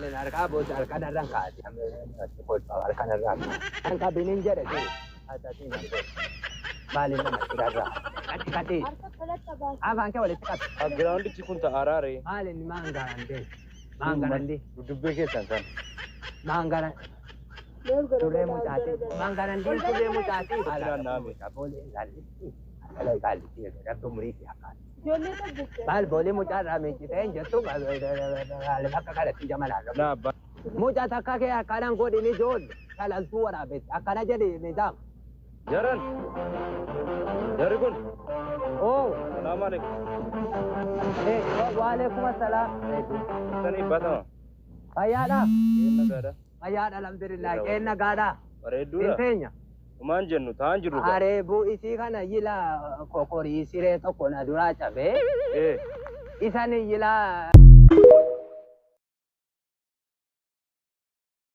Maali harkaa booda harka darraan kaa'ati. Harka darraan. Harka biniin jedhe jiru. Asaatiin maali nama darraa. Kati. Afaan kee walitti qabi. Giraawundichi kun ta'aaraare. Maali maangarande. Maangarande. Dubbee keessan kan. Maangaran. Turee mucaati. Maangarandeen turee mucaati. Jiraan naame. Boolee gaallitti. Alaa gaallitti. Dabbo muriitti akkaan. Maal boolee mucaa irraa meeqitee jettu akka kadhatti jamalaan. Naabba. Mucaa takka kee akkanaan godhini ijoollee shalaltuu waraabetti akkana jedhi nizaam. Jaran. Jari kun. Oo. Salaamu alaikum. Waalaikum asalaam. Sanii batama. Fayyaadha. Keenna gaadha. Fayyaadha alhamdulillah. Keenna gaadha. Bareedduudha. Inteenya. Maan jennu ta'an jirru. Areebuu isii kana yila kokorii siree tokko na duraa cabee. Isaan yila.